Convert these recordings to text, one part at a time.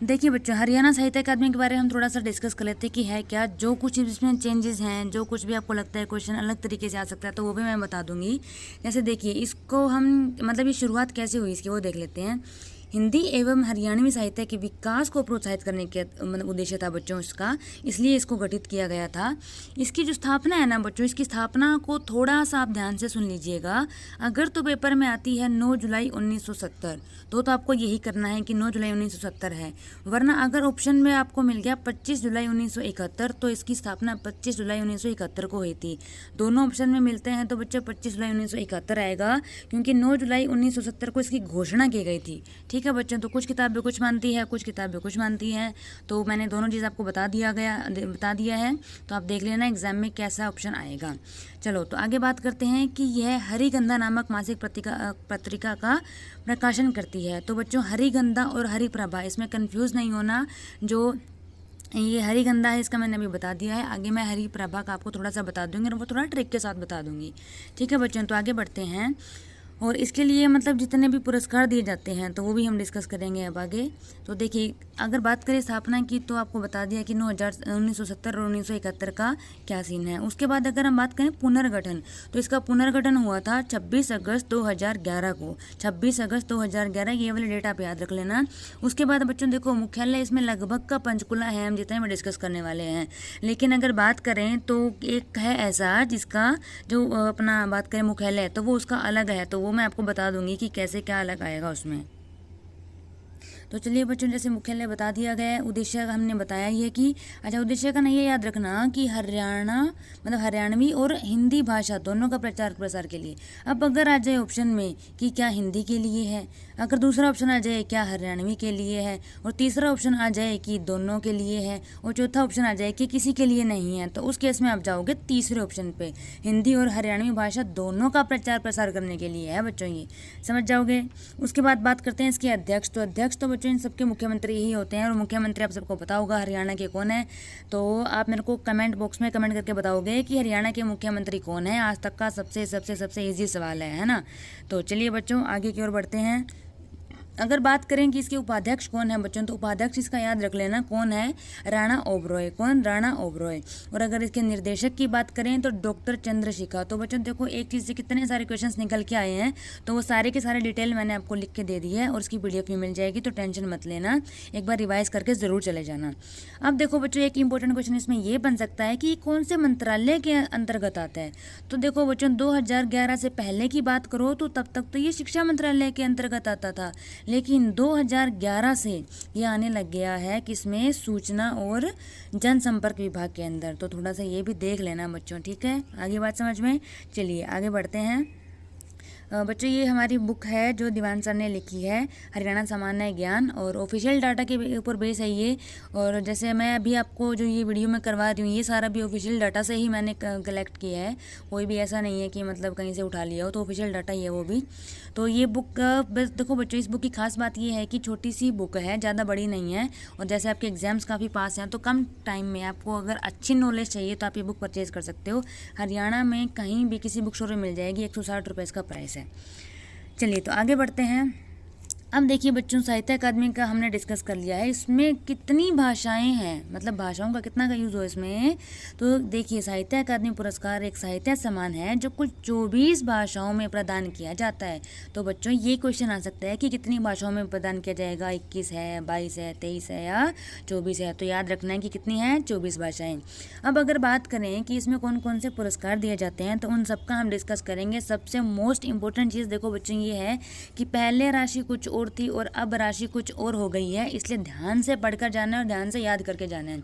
देखिए बच्चों, हरियाणा साहित्य अकादमी के बारे में हम थोड़ा सा डिस्कस कर लेते हैं कि है क्या, जो कुछ इसमें चेंजेस हैं, जो कुछ भी आपको लगता है क्वेश्चन अलग तरीके से आ सकता है तो वो भी मैं बता दूंगी। जैसे देखिए, इसको हम मतलब ये शुरुआत कैसे हुई इसकी वो देख लेते हैं। हिंदी एवं हरियाणवी साहित्य के विकास को प्रोत्साहित करने के मतलब उद्देश्य था बच्चों इसका, इसलिए इसको गठित किया गया था। इसकी जो स्थापना है ना बच्चों, इसकी स्थापना को थोड़ा सा आप ध्यान से सुन लीजिएगा। अगर तो पेपर में आती है 9 जुलाई 1970 तो आपको यही करना है कि 9 जुलाई 1970 है, वरना अगर ऑप्शन में आपको मिल गया 25 जुलाई 1971 तो इसकी स्थापना 25 जुलाई 1971 को हुई थी। दोनों ऑप्शन में मिलते हैं तो बच्चों 25 जुलाई 1971 आएगा, क्योंकि 9 जुलाई 1970 को इसकी घोषणा की गई थी। ठीक है बच्चों, तो कुछ किताबें कुछ मानती है, कुछ किताबें कुछ मानती हैं, तो मैंने दोनों चीज़ आपको बता दिया है, तो आप देख लेना एग्जाम में कैसा ऑप्शन आएगा। चलो तो आगे बात करते हैं कि यह हरिगंधा नामक मासिक पत्रिका का प्रकाशन करती है। तो बच्चों, हरिगंधा और हरिप्रभा इसमें कंफ्यूज नहीं होना। जो ये हरिगंधा है इसका मैंने अभी बता दिया है, आगे मैं हरिप्रभा का आपको थोड़ा सा बता दूंगी और वो थोड़ा ट्रिक के साथ बता दूंगी। ठीक है बच्चों, तो आगे बढ़ते हैं। और इसके लिए मतलब जितने भी पुरस्कार दिए जाते हैं तो वो भी हम डिस्कस करेंगे अब आगे। तो देखिए, अगर बात करें स्थापना की तो आपको बता दिया कि 1970 और 1971 का क्या सीन है। उसके बाद अगर हम बात करें पुनर्गठन, तो इसका पुनर्गठन हुआ था 26 अगस्त 2011 को। 26 अगस्त 2011 ये वाली डेट आप याद रख लेना। उसके बाद बच्चों देखो, मुख्यालय इसमें लगभग का पंचकुला है, हम जितने में डिस्कस करने वाले हैं। लेकिन अगर बात करें तो एक है ऐसा जिसका जो अपना बात करें मुख्यालय, तो वो उसका अलग है, तो वो मैं आपको बता दूंगी कि कैसे क्या अलग आएगा उसमें। तो चलिए बच्चों, जैसे मुख्यालय बता दिया गया है, उद्देश्य हमने बताया ही है कि अच्छा, उद्देश्य का नहीं, ये याद रखना कि हरियाणा मतलब हरियाणवी और हिंदी भाषा दोनों का प्रचार प्रसार के लिए। अब अगर आ जाए ऑप्शन में कि क्या हिंदी के लिए है, अगर दूसरा ऑप्शन आ जाए क्या हरियाणवी के लिए है, और तीसरा ऑप्शन आ जाए कि दोनों के लिए है, और चौथा ऑप्शन आ जाए कि किसी के लिए नहीं है, तो उस केस में आप जाओगे तीसरे ऑप्शन पे, हिंदी और हरियाणवी भाषा दोनों का प्रचार प्रसार करने के लिए है बच्चों, ये समझ जाओगे। उसके बाद बात करते हैं इसके अध्यक्ष। तो अध्यक्ष तो बच्चों इन सबके मुख्यमंत्री ही होते हैं, और मुख्यमंत्री आप सबको पता होगा हरियाणा के कौन है। तो आप मेरे को कमेंट बॉक्स में कमेंट करके बताओगे कि हरियाणा के मुख्यमंत्री कौन है। आज तक का सबसे सबसे सबसे ईजी सवाल है ना। तो चलिए बच्चों, आगे की ओर बढ़ते हैं। अगर बात करें कि इसके उपाध्यक्ष कौन है बच्चों, तो उपाध्यक्ष इसका याद रख लेना कौन है, राणा ओबरॉय। कौन, राणा ओबरॉय। और अगर इसके निर्देशक की बात करें तो डॉक्टर चंद्रशिखा। तो बच्चों देखो, एक चीज़ से कितने सारे क्वेश्चंस निकल के आए हैं, तो वो सारे के सारे डिटेल मैंने आपको लिख के दे दी है, और उसकी PDF भी मिल जाएगी, तो टेंशन मत लेना, एक बार रिवाइज करके ज़रूर चले जाना। अब देखो बच्चों, एक इंपॉर्टेंट क्वेश्चन इसमें ये बन सकता है कि कौन से मंत्रालय के अंतर्गत आता है। तो देखो बच्चों, 2011 से पहले की बात करो तो तब तक तो ये शिक्षा मंत्रालय के अंतर्गत आता था, लेकिन 2011 से ये आने लग गया है किसमें, सूचना और जनसंपर्क विभाग के अंदर। तो थोड़ा सा ये भी देख लेना बच्चों, ठीक है। आगे बात समझ में, चलिए आगे बढ़ते हैं। बच्चों, ये हमारी बुक है जो दीवान सर ने लिखी है, हरियाणा सामान्य ज्ञान, और ऑफिशियल डाटा के ऊपर बेस है ये। और जैसे मैं अभी आपको जो ये वीडियो में करवा रही हूँ, ये सारा भी ऑफिशियल डाटा से ही मैंने कलेक्ट किया है, कोई भी ऐसा नहीं है कि मतलब कहीं से उठा लिया हो, तो ऑफिशियल डाटा ही है वो भी। तो ये बुक बस देखो बच्चों, इस बुक की खास बात ये है कि छोटी सी बुक है, ज़्यादा बड़ी नहीं है, और जैसे आपके एग्जाम्स काफ़ी पास हैं तो कम टाइम में आपको अगर अच्छी नॉलेज चाहिए तो आप ये बुक परचेज़ कर सकते हो। हरियाणा में कहीं भी किसी बुक स्टोर में मिल जाएगी, 160 रुपये इसका प्राइस है। चलिए तो आगे बढ़ते हैं। अब देखिए बच्चों, साहित्य अकादमी का हमने डिस्कस कर लिया है, इसमें कितनी भाषाएं हैं, मतलब भाषाओं का कितना का यूज़ हो इसमें। तो देखिए, साहित्य अकादमी पुरस्कार एक साहित्य सम्मान है जो कुल 24 भाषाओं में प्रदान किया जाता है। तो बच्चों, ये क्वेश्चन आ सकता है कि कितनी भाषाओं में प्रदान किया जाएगा, 21 है, 22 है, 23 है या 24 है। तो याद रखना है कि कितनी है, 24 भाषाएँ। अब अगर बात करें कि इसमें कौन कौन से पुरस्कार दिए जाते हैं, तो उन सबका हम डिस्कस करेंगे। सबसे मोस्ट इंपॉर्टेंट चीज़ देखो बच्चों ये है कि पहले राशि कुछ और थी और अब राशि कुछ और हो गई है, इसलिए ध्यान से पढ़कर जाना है और ध्यान से याद करके जाना है।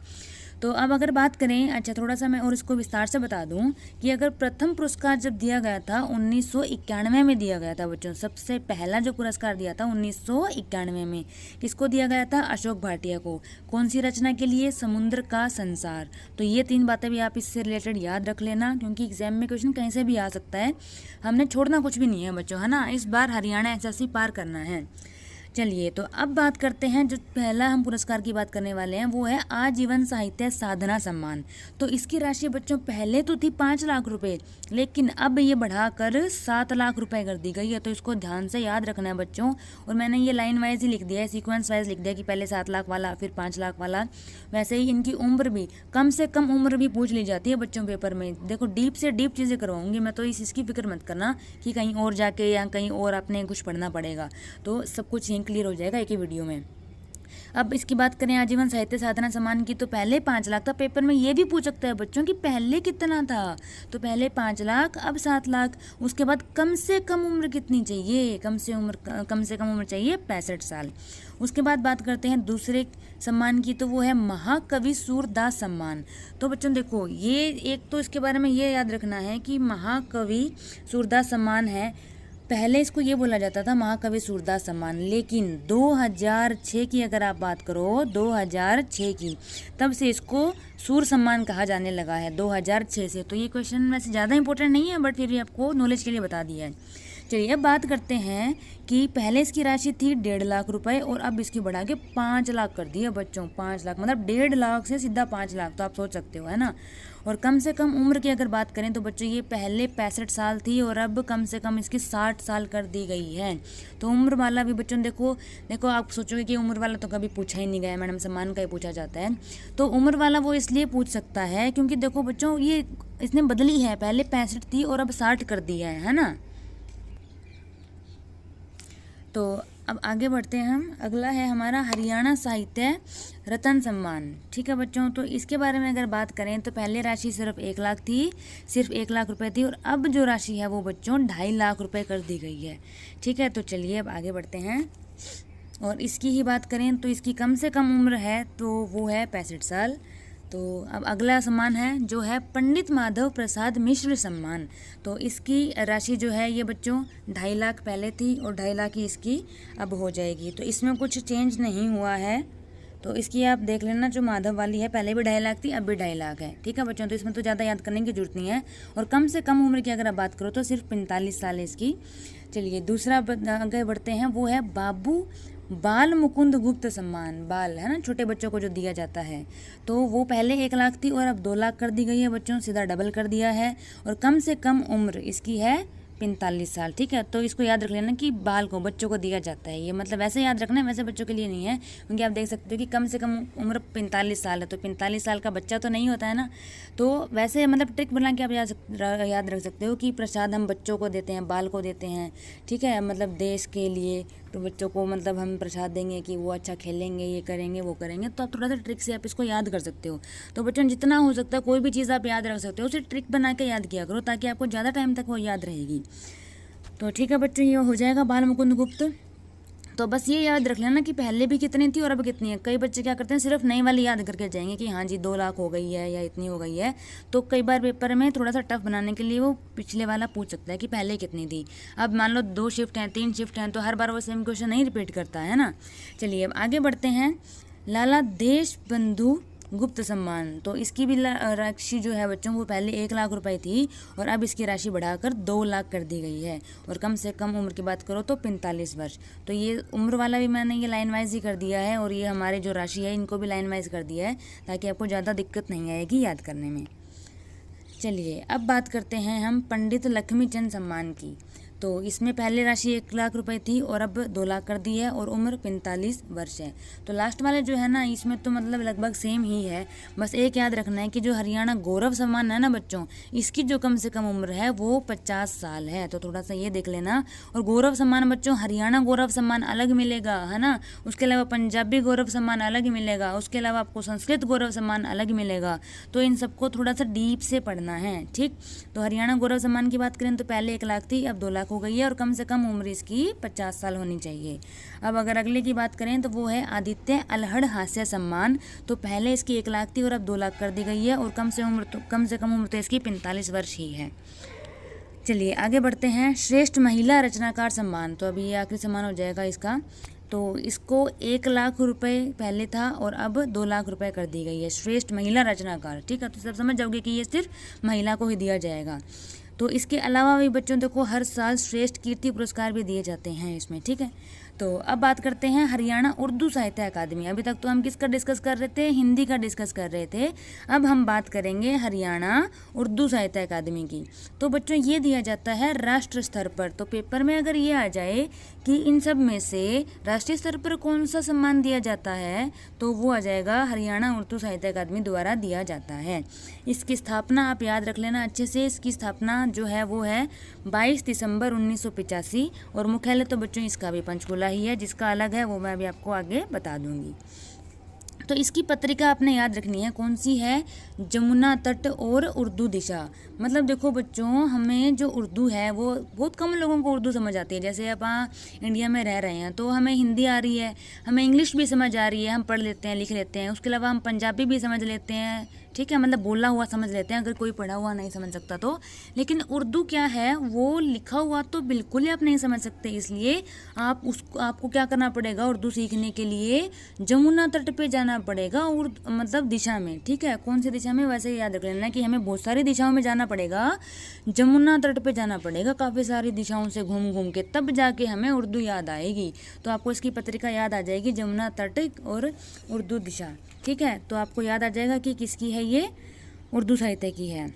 तो अब अगर बात करें, अच्छा थोड़ा सा मैं और इसको विस्तार से बता दूं कि अगर प्रथम पुरस्कार जब दिया गया था 1991 में दिया गया था बच्चों, सबसे पहला जो पुरस्कार दिया था 1991 में, किसको दिया गया था, अशोक भाटिया को। कौन सी रचना के लिए, समुद्र का संसार। तो ये 3 बातें भी आप इससे रिलेटेड याद रख लेना, क्योंकि एग्जाम में क्वेश्चन कहीं से भी आ सकता है, हमने छोड़ना कुछ भी नहीं है बच्चों, है ना। इस बार हरियाणा SSC पार करना है। चलिए, तो अब बात करते हैं, जो पहला हम पुरस्कार की बात करने वाले हैं वो है आजीवन साहित्य साधना सम्मान। तो इसकी राशि बच्चों पहले तो थी 5 लाख रुपए, लेकिन अब ये बढ़ाकर 7 लाख रुपए कर दी गई है। तो इसको ध्यान से याद रखना है बच्चों। और मैंने ये लाइन वाइज ही लिख दिया है, सीक्वेंस वाइज लिख दिया कि पहले 7 लाख वाला फिर 5 लाख वाला। वैसे ही इनकी उम्र भी, कम से कम उम्र भी पूछ ली जाती है बच्चों पेपर में। देखो, डीप से डीप चीज़ें करवाऊंगी मैं, तो इसकी फिक्र मत करना कि कहीं और जाके या कहीं और आपने कुछ पढ़ना पड़ेगा। तो सब कुछ यहीं क्लियर हो जाएगा एक ही वीडियो में। अब इसकी बात करें आजीवन साहित्य साधना सम्मान की, तो पहले 5 लाख था। पेपर में ये भी पूछ सकता है बच्चों कि पहले कितना था। तो पहले 5 लाख, अब 7 लाख। उसके बाद कम से कम उम्र कितनी चाहिए? कम से कम उम्र चाहिए 65 साल। उसके बाद बात करते हैं दूसरे सम्मान की, तो वो है महाकवि सूरदास सम्मान। तो बच्चों देखो, ये एक तो इसके बारे में ये याद रखना है कि महाकवि सूरदास सम्मान है। पहले इसको ये बोला जाता था महाकवि सूरदास सम्मान, लेकिन 2006 की अगर आप बात करो, 2006 की, तब से इसको सूर सम्मान कहा जाने लगा है, 2006 से। तो ये क्वेश्चन वैसे ज़्यादा इंपॉर्टेंट नहीं है, बट फिर भी आपको नॉलेज के लिए बता दिया है। चलिए, अब बात करते हैं कि पहले इसकी राशि थी 1.5 लाख रुपए और अब इसकी बढ़ा के 5 लाख कर दी है बच्चों। 5 लाख मतलब 1.5 लाख से सीधा 5 लाख, तो आप सोच सकते हो, है ना। और कम से कम उम्र की अगर बात करें तो बच्चों ये पहले 65 साल थी और अब कम से कम इसकी 60 साल कर दी गई है। तो उम्र वाला भी बच्चों देखो आप सोचोगे कि उम्र वाला तो कभी पूछा ही नहीं गया, मैडम सम्मान का ही पूछा जाता है। तो उम्र वाला वो इसलिए पूछ सकता है क्योंकि देखो बच्चों, ये इसने बदली है, पहले 65 थी और अब 60 कर दिया है ना। तो अब आगे बढ़ते हैं हम। अगला है हमारा हरियाणा साहित्य रत्न सम्मान। ठीक है बच्चों, तो इसके बारे में अगर बात करें तो पहले राशि सिर्फ 1 लाख थी, सिर्फ 1 लाख रुपए थी, और अब जो राशि है वो बच्चों 2.5 लाख रुपए कर दी गई है। ठीक है, तो चलिए अब आगे बढ़ते हैं। और इसकी ही बात करें तो इसकी कम से कम उम्र है तो वो है 65 साल। तो अब अगला सम्मान है जो है पंडित माधव प्रसाद मिश्र सम्मान। तो इसकी राशि जो है ये बच्चों 2.5 लाख पहले थी और 2.5 लाख ही इसकी अब हो जाएगी। तो इसमें कुछ चेंज नहीं हुआ है। तो इसकी आप देख लेना, जो माधव वाली है पहले भी 2.5 लाख थी, अब भी 2.5 लाख है। ठीक है बच्चों, तो इसमें तो ज़्यादा याद करने की जरूरत नहीं है। और कम से कम उम्र की अगर आप बात करो तो सिर्फ 45 साल है इसकी। चलिए दूसरा आगे बढ़ते हैं, वो है बाबू बाल मुकुंद गुप्त सम्मान। बाल है ना, छोटे बच्चों को जो दिया जाता है। तो वो पहले 1 लाख थी और अब 2 लाख कर दी गई है बच्चों, सीधा डबल कर दिया है। और कम से कम उम्र इसकी है 45 साल। ठीक है, तो इसको याद रख लेना कि बाल को बच्चों को दिया जाता है। ये मतलब वैसे याद रखना है, वैसे बच्चों के लिए नहीं है, क्योंकि आप देख सकते हो कि कम से कम उम्र 45 साल है। तो 45 साल का बच्चा तो नहीं होता है ना। तो वैसे मतलब ट्रिक बना के आप याद रख सकते हो कि प्रसाद हम बच्चों को देते हैं, बाल को देते हैं। ठीक है, मतलब देश के लिए, तो बच्चों को मतलब हम प्रसाद देंगे कि वो अच्छा खेलेंगे, ये करेंगे, वो करेंगे। तो आप थोड़ा सा ट्रिक से आप इसको याद कर सकते हो। तो बच्चों जितना हो सकता है कोई भी चीज़ आप याद रख सकते हो, उसे ट्रिक बना के याद किया करो ताकि आपको ज़्यादा टाइम तक वो याद रहेगी। तो ठीक है बच्चों, ये हो जाएगा बाल मुकुंद गुप्त। तो बस ये याद रख लेना कि पहले भी कितनी थी और अब कितनी है। कई बच्चे क्या करते हैं, सिर्फ नई वाली याद करके जाएंगे कि हाँ जी 2 लाख हो गई है या इतनी हो गई है। तो कई बार पेपर में थोड़ा सा टफ बनाने के लिए वो पिछले वाला पूछ सकता है कि पहले कितनी थी। अब मान लो 2 शिफ्ट हैं, 3 शिफ्ट हैं, तो हर बार वो सेम क्वेश्चन नहीं रिपीट करता है ना। चलिए अब आगे बढ़ते हैं। लाला देश बंधु गुप्त सम्मान। तो इसकी भी राशि जो है बच्चों वो पहले 1 लाख रुपए थी और अब इसकी राशि बढ़ाकर 2 लाख कर दी गई है। और कम से कम उम्र की बात करो तो 45 वर्ष। तो ये उम्र वाला भी मैंने ये लाइन वाइज ही कर दिया है, और ये हमारे जो राशि है इनको भी लाइन वाइज कर दिया है ताकि आपको ज़्यादा दिक्कत नहीं आएगी याद करने में। चलिए अब बात करते हैं हम पंडित लक्ष्मीचंद सम्मान की। तो इसमें पहले राशि 1 लाख रुपए थी और अब 2 लाख कर दी है और उम्र 45 वर्ष है। तो लास्ट वाले जो है ना, इसमें तो मतलब लगभग सेम ही है। बस एक याद रखना है कि जो हरियाणा गौरव सम्मान है ना बच्चों, इसकी जो कम से कम उम्र है वो 50 साल है। तो थोड़ा सा ये देख लेना। और गौरव सम्मान बच्चों, हरियाणा गौरव सम्मान अलग मिलेगा, है ना। उसके अलावा पंजाबी गौरव सम्मान अलग मिलेगा, उसके अलावा आपको संस्कृत गौरव सम्मान अलग मिलेगा। तो इन सबको थोड़ा सा डीप से पढ़ना है। ठीक, तो हरियाणा गौरव सम्मान की बात करें तो पहले 1 लाख थी, अब 2 लाख हो गई है और कम से कम उम्र इसकी 50 साल होनी चाहिए। अब अगर अगले की बात करें तो वो है आदित्य अल्हड़ हास्य सम्मान। तो पहले इसकी 1 लाख थी और अब 2 लाख कर दी गई है और कम से कम उम्र तो इसकी 45 वर्ष ही है। चलिए आगे बढ़ते हैं। श्रेष्ठ महिला रचनाकार सम्मान। तो अभी ये आखिरी सम्मान हो जाएगा इसका। तो इसको 1 लाख रुपए पहले था और अब 2 लाख रुपए कर दी गई है। श्रेष्ठ महिला रचनाकार। ठीक है, तो सब समझ जाओगे कि ये सिर्फ महिला को ही दिया जाएगा। तो इसके अलावा भी बच्चों देखो हर साल श्रेष्ठ कीर्ति पुरस्कार भी दिए जाते हैं इसमें। ठीक है, तो अब बात करते हैं हरियाणा उर्दू साहित्य अकादमी। अभी तक तो हम किसका डिस्कस कर रहे थे, हिंदी का डिस्कस कर रहे थे। अब हम बात करेंगे हरियाणा उर्दू साहित्य अकादमी की। तो बच्चों ये दिया जाता है राष्ट्र स्तर पर। तो पेपर में अगर ये आ जाए कि इन सब में से राष्ट्रीय स्तर पर कौन सा सम्मान दिया जाता है, तो वो आ जाएगा हरियाणा उर्दू साहित्य अकादमी द्वारा दिया जाता है। इसकी स्थापना आप याद रख लेना अच्छे से। इसकी स्थापना जो है वो है 22 दिसंबर 1985 और मुख्यालय तो बच्चों इसका भी पंचकुला ही है। जिसका अलग है वो मैं अभी आपको आगे बता दूंगी। तो इसकी पत्रिका आपने याद रखनी है, कौन सी है, जमुना तट और उर्दू दिशा। मतलब देखो बच्चों, हमें जो उर्दू है वो बहुत कम लोगों को उर्दू समझ आती है। जैसे आप इंडिया में रह रहे हैं तो हमें हिंदी आ रही है, हमें इंग्लिश भी समझ आ रही है, हम पढ़ लेते हैं, लिख लेते हैं। उसके अलावा हम पंजाबी भी समझ लेते हैं, ठीक है, मतलब बोला हुआ समझ लेते हैं अगर कोई पढ़ा हुआ नहीं समझ सकता तो। लेकिन उर्दू क्या है, वो लिखा हुआ तो बिल्कुल ही आप नहीं समझ सकते। इसलिए आपको क्या करना पड़ेगा, उर्दू सीखने के लिए जमुना तट पे जाना पड़ेगा, मतलब दिशा में, ठीक है। कौन सी दिशा में, वैसे याद रख लेना कि हमें बहुत सारी दिशाओं में जाना पड़ेगा, जमुना तट पे जाना पड़ेगा, काफ़ी सारी दिशाओं से घूम घूम के, तब जाके हमें उर्दू याद आएगी। तो आपको इसकी पत्रिका याद आ जाएगी, जमुना तट और उर्दू दिशा, ठीक है। तो आपको याद आ जाएगा कि किसकी है, ये उर्दू साहित्य की है।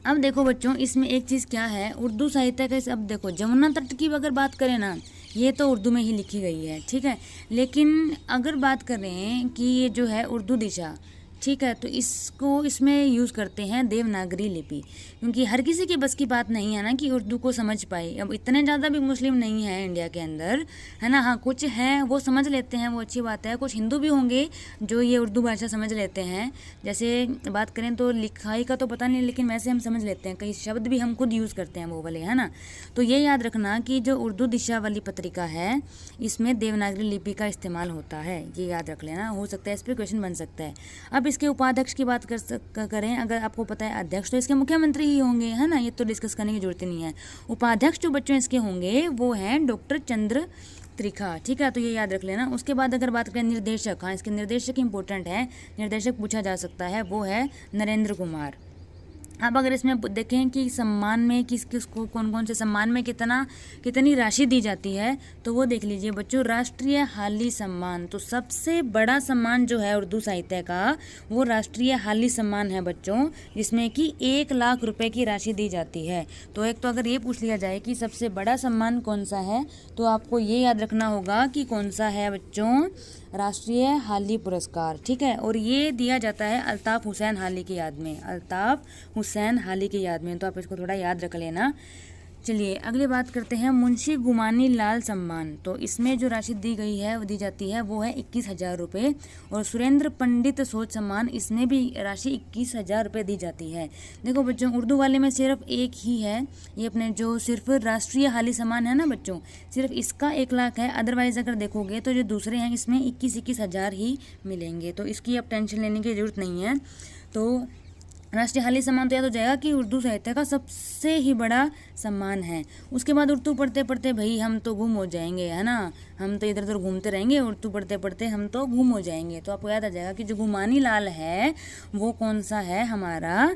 अब देखो बच्चों, इसमें एक चीज़ क्या है, उर्दू साहित्य का, अब देखो जमुना तट की अगर बात करें ना, ये तो उर्दू में ही लिखी गई है, ठीक है। लेकिन अगर बात करें कि ये जो है उर्दू दिशा, ठीक है, तो इसमें यूज़ करते हैं देवनागरी लिपि, क्योंकि हर किसी के बस की बात नहीं है ना कि उर्दू को समझ पाए। अब इतने ज़्यादा भी मुस्लिम नहीं है इंडिया के अंदर, है ना। हाँ, कुछ हैं वो समझ लेते हैं, वो अच्छी बात है। कुछ हिंदू भी होंगे जो ये उर्दू भाषा समझ लेते हैं। जैसे बात करें तो लिखाई का तो पता नहीं, लेकिन वैसे हम समझ लेते हैं, कई शब्द भी हम खुद यूज़ करते हैं वो वाले, है ना। तो ये याद रखना कि जो उर्दू दिशा वाली पत्रिका है, इसमें देवनागरी लिपि का इस्तेमाल होता है, ये याद रख लेना। हो सकता है इस पर क्वेश्चन बन सकता है। अब इसके उपाध्यक्ष की बात करें, अगर आपको पता है अध्यक्ष तो इसके मुख्यमंत्री ही होंगे, है ना। ये तो डिस्कस करने की जरूरत नहीं है। उपाध्यक्ष जो बच्चों इसके होंगे वो हैं डॉक्टर चंद्र त्रिखा, ठीक है। तो ये याद रख लेना। उसके बाद अगर बात करें निर्देशक, हाँ इसके निर्देशक इंपॉर्टेंट है, निर्देशक पूछा जा सकता है, वो है नरेंद्र कुमार। अब अगर इसमें देखें कि सम्मान में किसको कौन कौन से सम्मान में कितनी राशि दी जाती है, तो वो देख लीजिए बच्चों। राष्ट्रीय हाली सम्मान, तो सबसे बड़ा सम्मान जो है उर्दू साहित्य का, वो राष्ट्रीय हाली सम्मान है बच्चों, जिसमें कि 1 लाख रुपए की राशि दी जाती है। तो एक तो अगर ये पूछ लिया जाए कि सबसे बड़ा सम्मान कौन सा है, तो आपको ये याद रखना होगा कि कौन सा है बच्चों, राष्ट्रीय हाली पुरस्कार, ठीक है। और ये दिया जाता है अल्ताफ हुसैन हाली की याद में, अल्ताफ हुसैन हाली की याद में। तो आप इसको थोड़ा याद रख लेना। चलिए अगली बात करते हैं मुंशी गुमानी लाल सम्मान। तो इसमें जो राशि दी गई है, वो दी जाती है, वो है 21,000 रुपये। और सुरेंद्र पंडित सोच सम्मान, इसमें भी राशि 21,000 रुपये दी जाती है। देखो बच्चों, उर्दू वाले में सिर्फ एक ही है, ये अपने जो सिर्फ राष्ट्रीय हाली सम्मान है ना बच्चों, सिर्फ इसका 1 लाख है। अदरवाइज अगर देखोगे तो जो दूसरे हैं इसमें 21,000 ही मिलेंगे। तो इसकी अब टेंशन लेने की जरूरत नहीं है। तो राष्ट्रीय हाली सम्मान तो याद हो जाएगा कि उर्दू साहित्य का सबसे ही बड़ा सम्मान है। उसके बाद उर्दू पढ़ते पढ़ते भाई हम तो गुम हो जाएंगे, है ना। हम तो इधर उधर घूमते रहेंगे, उर्दू पढ़ते पढ़ते हम तो गुम हो जाएंगे। तो आपको याद आ जाएगा कि जो गुमानी लाल है वो कौन सा है, हमारा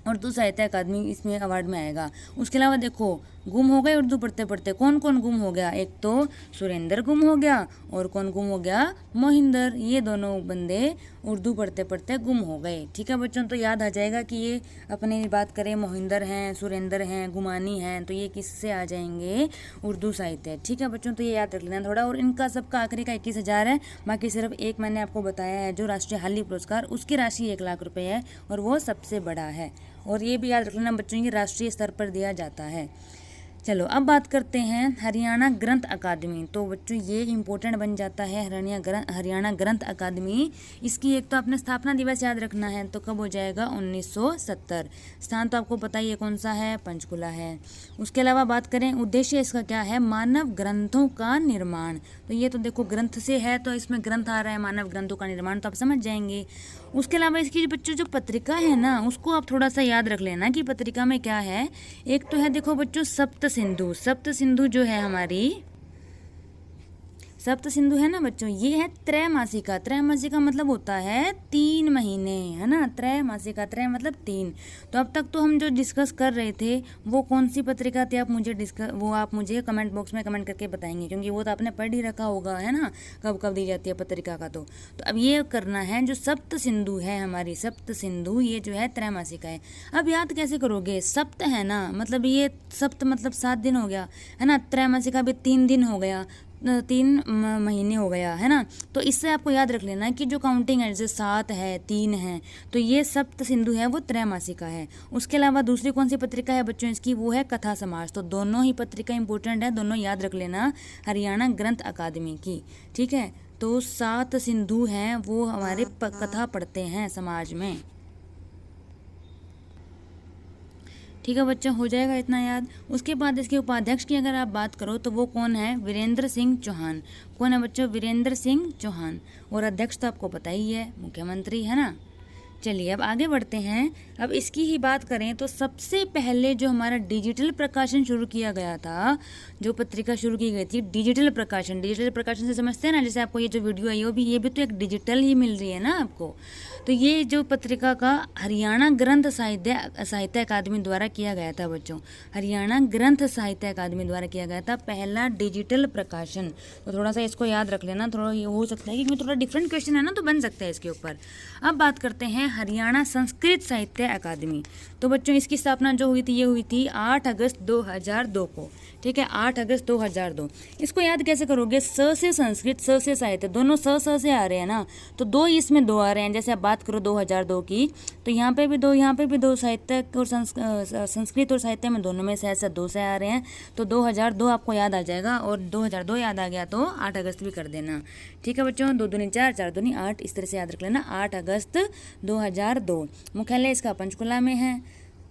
उर्दू साहित्य अकादमी इसमें अवार्ड में आएगा। उसके अलावा देखो, गुम हो गए उर्दू पढ़ते पढ़ते, कौन कौन गुम हो गया, एक तो सुरेंद्र गुम हो गया और कौन गुम हो गया, मोहिंदर। ये दोनों बंदे उर्दू पढ़ते पढ़ते गुम हो गए, ठीक है बच्चों। तो याद आ जाएगा कि ये अपने बात करें, मोहिंदर हैं, सुरेंद्र हैं, गुमानी हैं, तो ये किससे आ जाएंगे, उर्दू साहित्य, ठीक है बच्चों। तो ये याद रख लेना थोड़ा। और इनका सबका आखिरी का 21,000 है, बाकी सिर्फ एक मैंने आपको बताया है जो राष्ट्रीय हाली पुरस्कार, उसकी राशि 1 लाख रुपये है और वो सबसे बड़ा है। और ये भी याद रख लेना बच्चों, ये राष्ट्रीय स्तर पर दिया जाता है। चलो अब बात करते हैं हरियाणा ग्रंथ अकादमी। तो बच्चों ये इम्पोर्टेंट बन जाता है हरियाणा ग्रंथ अकादमी। इसकी एक तो अपने स्थापना दिवस याद रखना है, तो कब हो जाएगा, 1970। स्थान तो आपको पता ही है कौन सा है, पंचकुला है। उसके अलावा बात करें उद्देश्य इसका क्या है, मानव ग्रंथों का निर्माण। तो ये तो देखो ग्रंथ से है, तो इसमें ग्रंथ आ रहा है, मानव ग्रंथों का निर्माण, तो आप समझ जाएंगे। उसके अलावा इसकी जो बच्चों जो पत्रिका है ना, उसको आप थोड़ा सा याद रख लेना कि पत्रिका में क्या है। एक तो है देखो बच्चों सप्त सिंधु। सप्त सिंधु जो है हमारी, सप्त सिंधु है ना बच्चों, ये है त्रैमासिका। त्रैमासिका मतलब होता है 3 महीने, है ना। त्रैमासिका, त्रय मतलब 3। तो अब तक तो हम जो डिस्कस कर रहे थे वो कौन सी पत्रिका थी, आप मुझे कमेंट बॉक्स में कमेंट करके बताएंगे, क्योंकि वो तो आपने पढ़ ही रखा होगा, है ना, कब कब दी जाती है पत्रिका का। तो अब ये करना है, जो सप्त सिंधु है हमारी, सप्त सिंधु ये जो है त्रैमासिका है। अब याद कैसे करोगे, सप्त है ना, मतलब ये सप्त मतलब 7 दिन हो गया, है ना। त्रैमासिका भी 3 दिन हो गया, 3 महीने हो गया, है ना। तो इससे आपको याद रख लेना कि जो काउंटिंग है, जैसे 7 है, 3 है, तो ये सप्त सिंधु है वो त्रैमासिका है। उसके अलावा दूसरी कौन सी पत्रिका है बच्चों इसकी, वो है कथा समाज। तो दोनों ही पत्रिका इंपॉर्टेंट है, दोनों याद रख लेना, हरियाणा ग्रंथ अकादमी की, ठीक है। तो 7 सिंधु हैं वो हमारे कथा पढ़ते हैं समाज में, ठीक है बच्चों, हो जाएगा इतना याद। उसके बाद इसके उपाध्यक्ष की अगर आप बात करो तो वो कौन है, वीरेंद्र सिंह चौहान। कौन है बच्चों, वीरेंद्र सिंह चौहान। और अध्यक्ष तो आपको पता ही है, मुख्यमंत्री, है ना। चलिए अब आगे बढ़ते हैं। अब इसकी ही बात करें तो सबसे पहले जो हमारा डिजिटल प्रकाशन शुरू किया गया था, जो पत्रिका शुरू की गई थी, डिजिटल प्रकाशन। डिजिटल प्रकाशन से समझते हैं ना, जैसे आपको ये जो वीडियो आई ये भी तो एक डिजिटल ही मिल रही है ना आपको। तो ये जो पत्रिका का हरियाणा ग्रंथ साहित्य अकादमी द्वारा किया गया था बच्चों, हरियाणा ग्रंथ साहित्य अकादमी द्वारा किया गया था पहला डिजिटल प्रकाशन। तो थोड़ा सा इसको याद रख लेना, थोड़ा ये हो सकता है क्योंकि थोड़ा डिफरेंट क्वेश्चन है ना, तो बन सकता है इसके ऊपर। अब बात करते हैं हरियाणा संस्कृत साहित्य अकादमी। तो बच्चों इसकी स्थापना जो हुई थी, ये हुई थी 8 अगस्त 2002 को, ठीक है, 8 अगस्त 2002। इसको याद कैसे करोगे, स से संस्कृत, स से साहित्य, दोनों स से आ रहे हैं ना, तो 2 इसमें 2 आ रहे हैं। जैसे आप बात करो 2002 की, तो यहाँ पे भी 2, यहाँ पे भी 2, साहित्य और संस्कृत और साहित्य में दोनों में से 2 से आ रहे हैं। तो 2002 आपको याद आ जाएगा, और 2002 याद आ गया तो 8 अगस्त भी कर देना, ठीक है बच्चों। 2 दूनी 4, 4 दूनी 8, इस तरह से याद रख लेना, 8 अगस्त 2002। मुख्यालय इसका पंचकुला में है।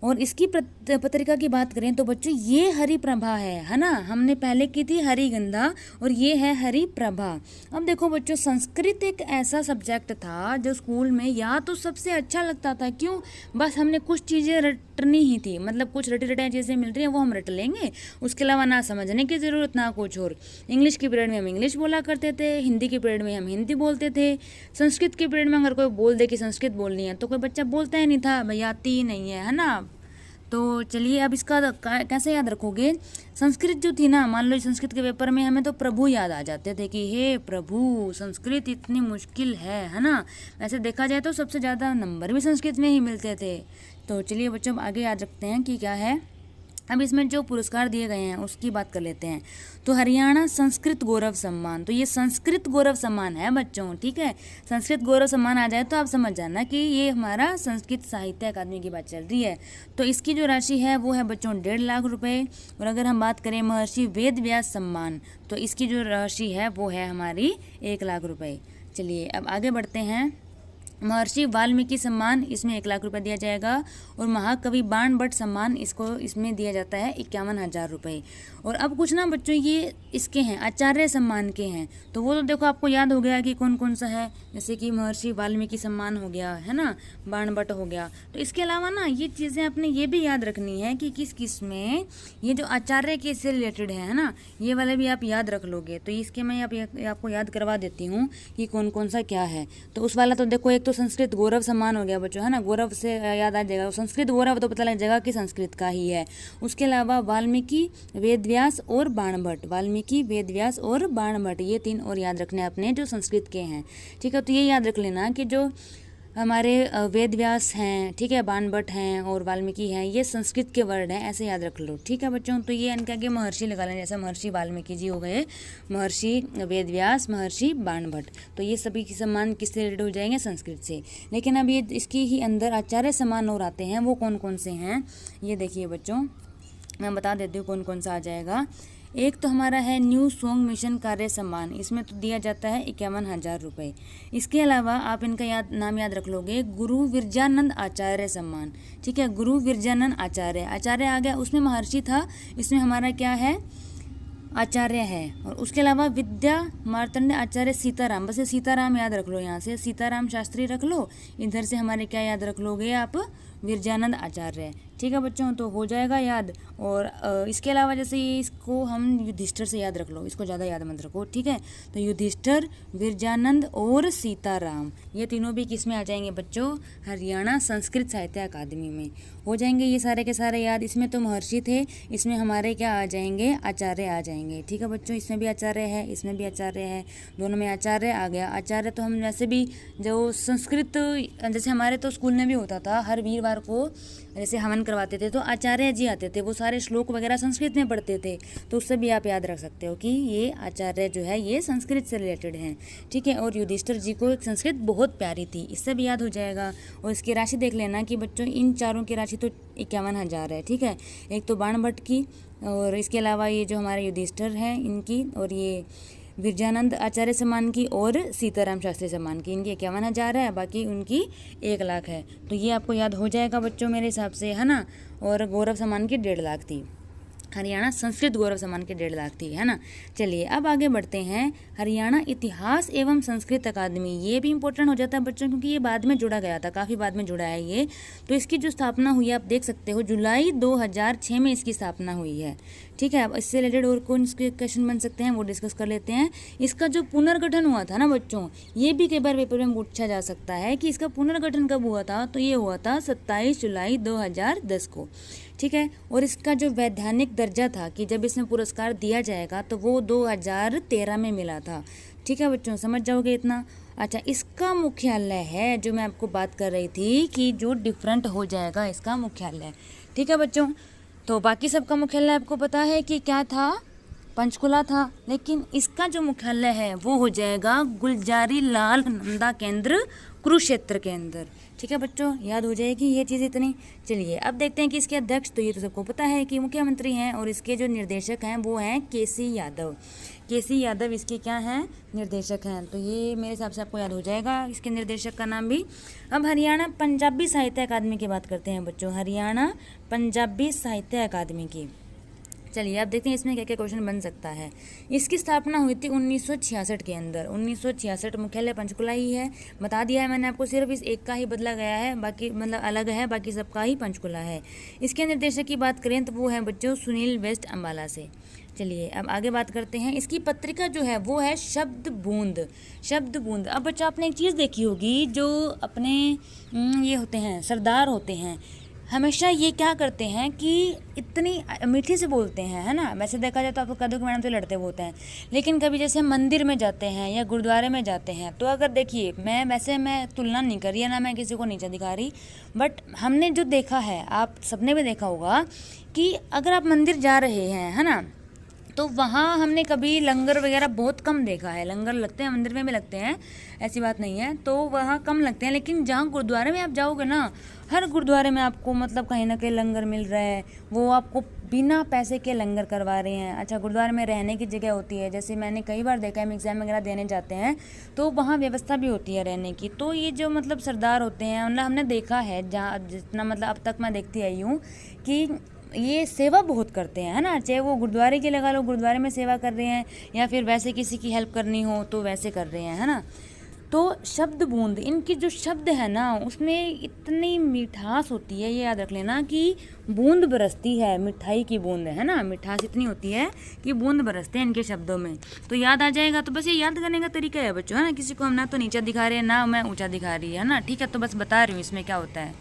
और इसकी पत्रिका की बात करें तो बच्चों ये हरिप्रभा है ना। हमने पहले की थी हरिगंधा और ये है हरिप्रभा। अब देखो बच्चों, संस्कृत एक ऐसा सब्जेक्ट था जो स्कूल में या तो सबसे अच्छा लगता था, क्यों, बस हमने कुछ चीज़ें रटनी ही थी, मतलब कुछ रटी रटाई चीज़ें मिल रही हैं वो हम रट लेंगे, उसके अलावा ना समझने की ज़रूरत ना कुछ और। इंग्लिश की पीरियड में हम इंग्लिश बोला करते थे, हिंदी की पीरियड में हम हिंदी बोलते थे, संस्कृत की पीरियड में अगर कोई बोल दे कि संस्कृत बोलनी है तो कोई बच्चा बोलता ही नहीं था, भाई आती ही नहीं है ना। तो चलिए अब इसका कैसे याद रखोगे, संस्कृत जो थी ना, मान लो संस्कृत के पेपर में हमें तो प्रभु याद आ जाते थे कि हे प्रभु, संस्कृत इतनी मुश्किल है ना। वैसे देखा जाए तो सबसे ज़्यादा नंबर भी संस्कृत में ही मिलते थे। तो चलिए बच्चों आगे याद रखते हैं कि क्या है। अब इसमें जो पुरस्कार दिए गए हैं उसकी बात कर लेते हैं। तो हरियाणा संस्कृत गौरव सम्मान, तो ये संस्कृत गौरव सम्मान है बच्चों, ठीक है। संस्कृत गौरव सम्मान आ जाए तो आप समझ जाना कि ये हमारा संस्कृत साहित्य अकादमी की बात चल रही है। तो इसकी जो राशि है वो है बच्चों 1.5 लाख रुपए। और अगर हम बात करें महर्षि वेद व्यास सम्मान, तो इसकी जो राशि है वो है हमारी 1 लाख रुपए। चलिए अब आगे बढ़ते हैं। महर्षि वाल्मीकि सम्मान, इसमें 1 लाख रुपए दिया जाएगा। और महाकवि बाण भट्ट सम्मान, इसमें दिया जाता है 51,000 रुपये। और अब कुछ ना बच्चों ये इसके हैं आचार्य सम्मान के हैं, तो वो तो देखो आपको याद हो गया कि कौन कौन सा है, जैसे कि महर्षि वाल्मीकि सम्मान हो गया, है ना, बाण भट्ट हो गया। तो इसके अलावा ना ये चीज़ें आपने ये भी याद रखनी है कि किस किस में ये जो आचार्य के से रिलेटेड है ना, ये वाले भी आप याद रख लोगे। तो इसके मैं आपको याद करवा देती हूँ कि कौन कौन सा क्या है। तो उस वाला तो देखो, एक तो संस्कृत गौरव सम्मान हो गया बच्चों, है ना, गौरव से याद आ जाएगा, संस्कृत गौरव तो पता लग जाएगा कि संस्कृत का ही है। उसके अलावा वाल्मीकि, वेदव्यास और बाण भट्ट, वाल्मीकि, वेदव्यास और बाण भट्ट, ये 3 और याद रखने अपने जो संस्कृत के हैं, ठीक है। तो ये याद रख लेना कि जो हमारे वेदव्यास हैं, ठीक है, बाण भट्ट हैं और वाल्मीकि हैं, ये संस्कृत के वर्ड हैं, ऐसे याद रख लो, ठीक है बच्चों। तो ये इनके आगे महर्षि लगा लें, जैसे महर्षि वाल्मीकि जी हो गए, महर्षि वेदव्यास, महर्षि बाण भट्ट, तो ये सभी के सम्मान किससे रिलेटेड हो जाएंगे, संस्कृत से। लेकिन अब ये इसकी ही अंदर आचार्य सम्मान और आते हैं, वो कौन कौन से हैं ये देखिए बच्चों, मैं बता देती हूँ कौन कौन सा आ जाएगा। एक तो हमारा है न्यू सॉन्ग मिशन कार्य सम्मान, इसमें तो दिया जाता है 51,000 रुपये। इसके अलावा आप इनका नाम याद रख लोगे, गुरु विरजानंद आचार्य सम्मान, ठीक है, गुरु विरजानंद आचार्य आ गया, उसमें महर्षि था, इसमें हमारा क्या है, आचार्य है। और उसके अलावा विद्या मार्तंड आचार्य सीताराम, बस ये सीताराम याद रख लो, यहाँ से सीताराम शास्त्री रख लो, इधर से हमारे क्या याद रख लोगे आप, विरजानंद आचार्य। ठीक है बच्चों, तो हो जाएगा याद। और इसके अलावा जैसे ये इसको हम युधिष्ठिर से याद रख लो, इसको ज़्यादा याद मत रखो। ठीक है, तो युधिष्ठिर, विरजानंद और सीताराम, ये तीनों भी किस में आ जाएंगे बच्चों? हरियाणा संस्कृत साहित्य अकादमी में हो जाएंगे ये सारे के सारे याद। इसमें तो महर्षि थे, इसमें हमारे क्या आ जाएंगे? आचार्य आ जाएंगे। ठीक है बच्चों, इसमें भी आचार्य है, इसमें भी आचार्य है, दोनों में आचार्य आ गया। आचार्य तो हम वैसे भी जो संस्कृत, जैसे हमारे तो स्कूल में भी होता था, हर वीरवार को जैसे हवन करवाते थे तो आचार्य जी आते थे, वो सारे श्लोक वगैरह संस्कृत में पढ़ते थे, तो उससे भी आप याद रख सकते हो कि ये आचार्य जो है ये संस्कृत से रिलेटेड हैं। ठीक है, और युधिष्ठिर जी को संस्कृत बहुत प्यारी थी, इससे भी याद हो जाएगा। और इसकी राशि देख लेना कि बच्चों इन चारों की राशि तो 51,000 है। ठीक है, एक तो बाणभट्ट की, और इसके अलावा ये जो हमारे युधिष्ठिर हैं इनकी, और ये विरजानंद आचार्य सम्मान की, और सीताराम शास्त्री सम्मान की, इनकी 51,000 है, बाकी उनकी 1,00,000 है। तो ये आपको याद हो जाएगा बच्चों मेरे हिसाब से, है ना। और गौरव सम्मान की 1,50,000 थी, हरियाणा संस्कृत गौरव सम्मान की 1,50,000 थी, है ना। चलिए अब आगे बढ़ते हैं। हरियाणा इतिहास एवं संस्कृत अकादमी, ये भी इंपॉर्टेंट हो जाता है बच्चों, क्योंकि ये बाद में जुड़ा गया था, काफ़ी बाद में जुड़ा है ये। तो इसकी जो स्थापना हुई है आप देख सकते हो, जुलाई 2006 में इसकी स्थापना हुई है। ठीक है, अब इससे रिलेटेड और कौन से क्वेश्चन बन सकते हैं वो डिस्कस कर लेते हैं। इसका जो पुनर्गठन हुआ था ना बच्चों, ये भी कई बार पेपर में पूछा जा सकता है कि इसका पुनर्गठन कब हुआ था, तो ये हुआ था 27 जुलाई 2010 को। ठीक है, और इसका जो वैधानिक दर्जा था कि जब इसमें पुरस्कार दिया जाएगा तो वो 2013 में मिला था। ठीक है बच्चों, समझ जाओगे इतना। अच्छा, इसका मुख्यालय है, जो मैं आपको बात कर रही थी कि जो डिफरेंट हो जाएगा इसका मुख्यालय। ठीक है बच्चों, तो बाकी सबका मुख्यालय आपको पता है कि क्या था? पंचकुला था, लेकिन इसका जो मुख्यालय है वो हो जाएगा गुलजारी लाल नंदा केंद्र, कुरुक्षेत्र के अंदर। ठीक है बच्चों, याद हो जाएगी ये चीज़ इतनी। चलिए अब देखते हैं कि इसके अध्यक्ष, तो ये तो सबको पता है कि मुख्यमंत्री हैं, और इसके जो निर्देशक हैं वो हैं केसी यादव। केसी यादव इसके क्या हैं? निर्देशक हैं। तो ये मेरे हिसाब से आपको याद हो जाएगा इसके निर्देशक का नाम भी। अब हरियाणा पंजाबी साहित्य अकादमी की बात करते हैं बच्चों, हरियाणा पंजाबी साहित्य अकादमी की। चलिए अब देखते हैं इसमें क्या क्या क्वेश्चन बन सकता है। इसकी स्थापना हुई थी 1966 के अंदर, 1966। मुख्यालय पंचकुला ही है, बता दिया है मैंने आपको, सिर्फ इस एक का ही बदला गया है, बाकी मतलब अलग है, बाकी सबका ही पंचकुला है। इसके निर्देशक की बात करें तो वो है बच्चों सुनील वेस्ट अम्बाला से। चलिए अब आगे बात करते हैं। इसकी पत्रिका जो है वो है शब्द बूंद, शब्द बूंद। अब बच्चों आपने एक चीज़ देखी होगी, जो अपने ये होते हैं सरदार होते हैं, हमेशा ये क्या करते हैं कि इतनी मीठी से बोलते हैं, है ना। वैसे देखा जाए तो आपको कदों के मैडम से लड़ते होते हैं, लेकिन कभी जैसे मंदिर में जाते हैं या गुरुद्वारे में जाते हैं, तो अगर देखिए, मैं तुलना नहीं कर रही है ना, मैं किसी को नीचा दिखा रही, बट हमने जो देखा है, आप सबने भी देखा होगा कि अगर आप मंदिर जा रहे हैं, है ना, तो वहाँ हमने कभी लंगर वगैरह बहुत कम देखा है। लंगर लगते हैं, मंदिर में भी लगते हैं, ऐसी बात नहीं है, तो वहाँ कम लगते हैं। लेकिन जहाँ गुरुद्वारे में आप जाओगे ना, हर गुरुद्वारे में आपको मतलब कहीं ना कहीं लंगर मिल रहा है, वो आपको बिना पैसे के लंगर करवा रहे हैं। अच्छा, गुरुद्वारे में रहने की जगह होती है, जैसे मैंने कई बार देखा है, हम एग्ज़ाम वगैरह देने जाते हैं तो वहाँ व्यवस्था भी होती है रहने की। तो ये जो मतलब सरदार होते हैं, मतलब हमने देखा है, जहाँ जितना मतलब अब तक मैं देखती आई हूँ कि ये सेवा बहुत करते हैं, है ना। चाहे वो गुरुद्वारे की लगा लो, गुरुद्वारे में सेवा कर रहे हैं, या फिर वैसे किसी की हेल्प करनी हो तो वैसे कर रहे हैं, है ना। तो शब्द बूंद, इनकी जो शब्द है ना, उसमें इतनी मिठास होती है, ये याद रख लेना कि बूंद बरसती है, मिठाई की बूंद है ना, मिठास इतनी होती है कि बूंद बरसते हैं इनके शब्दों में। तो याद आ जाएगा। तो बस ये याद करने का तरीका है बच्चों, है ना। किसी को हम ना तो नीचा दिखा रहे हैं, ना मैं ऊँचा दिखा रही है ना। ठीक है, तो बस बता रही हूँ इसमें क्या होता है।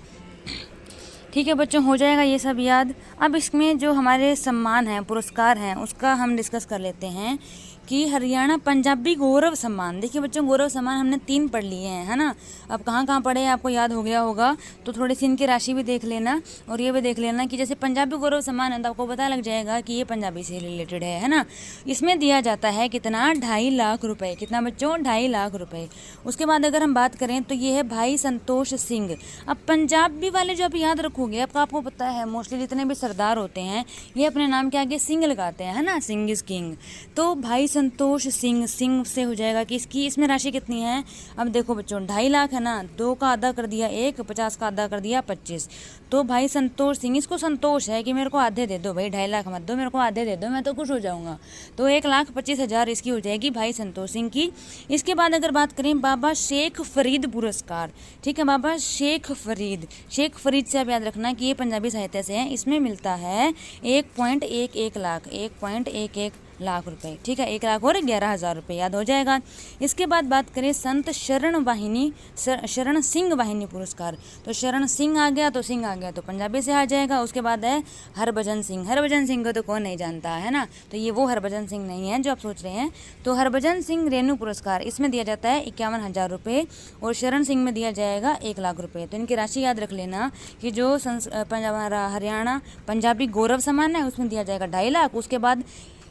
ठीक है बच्चों, हो जाएगा ये सब याद। अब इसमें जो हमारे सम्मान हैं, पुरस्कार हैं, उसका हम डिस्कस कर लेते हैं कि हरियाणा पंजाबी गौरव सम्मान। देखिए बच्चों, गौरव सम्मान हमने 3 पढ़ लिए हैं, है ना। अब कहाँ कहाँ पढ़े हैं आपको याद हो गया होगा, तो थोड़ी सी इनकी राशि भी देख लेना, और ये भी देख लेना कि जैसे पंजाबी गौरव सम्मान है तो आपको पता लग जाएगा कि ये पंजाबी से रिलेटेड है ना। इसमें दिया जाता है कितना? 2.5 लाख रुपये। कितना बच्चों? 2.5 लाख रुपये। उसके बाद अगर हम बात करें तो ये है भाई संतोष सिंह। अब पंजाबी वाले जो आप याद रखोगे, आपको पता है मोस्टली जितने भी सरदार होते हैं ये अपने नाम के आगे सिंह लगाते हैं, है ना, सिंह इज किंग। तो भाई संतोष सिंह, सिंह से हो जाएगा कि इसकी इसमें राशि कितनी है। अब देखो बच्चों 2.5 लाख है ना, 2 का आधा कर दिया 1, 50 का आधा कर दिया 25। तो भाई संतोष सिंह, इसको संतोष है कि मेरे को आधे दे दो भाई, 2.5 लाख मत दो, मेरे को आधे दे दो, मैं तो खुश हो जाऊंगा। तो 1,25,000 इसकी हो जाएगी भाई संतोष सिंह की। इसके बाद अगर बात करें बाबा शेख फरीद पुरस्कार, ठीक है, बाबा शेख फरीद, शेख फरीद से आप याद रखना कि ये पंजाबी साहित्य से है। इसमें मिलता है 1.11 लाख, 1.11 लाख रुपए, ठीक है, 1 लाख और 11,000 रुपये, याद हो जाएगा। इसके बाद बात करें संत शरण सिंह वाहिनी पुरस्कार, तो शरण सिंह आ गया तो सिंह आ गया तो पंजाबी से आ जाएगा। उसके बाद है हरभजन सिंह, हरभजन सिंह को तो कौन नहीं जानता है ना, तो ये वो हरभजन सिंह नहीं है जो आप सोच रहे हैं। तो हरभजन सिंह रेणु पुरस्कार, इसमें दिया जाता है 51,000 रुपये और शरण सिंह में दिया जाएगा 1 लाख रुपये। तो इनकी राशि याद रख लेना कि जो हरियाणा पंजाबी गौरव सम्मान है उसमें दिया जाएगा 2.5 लाख, उसके बाद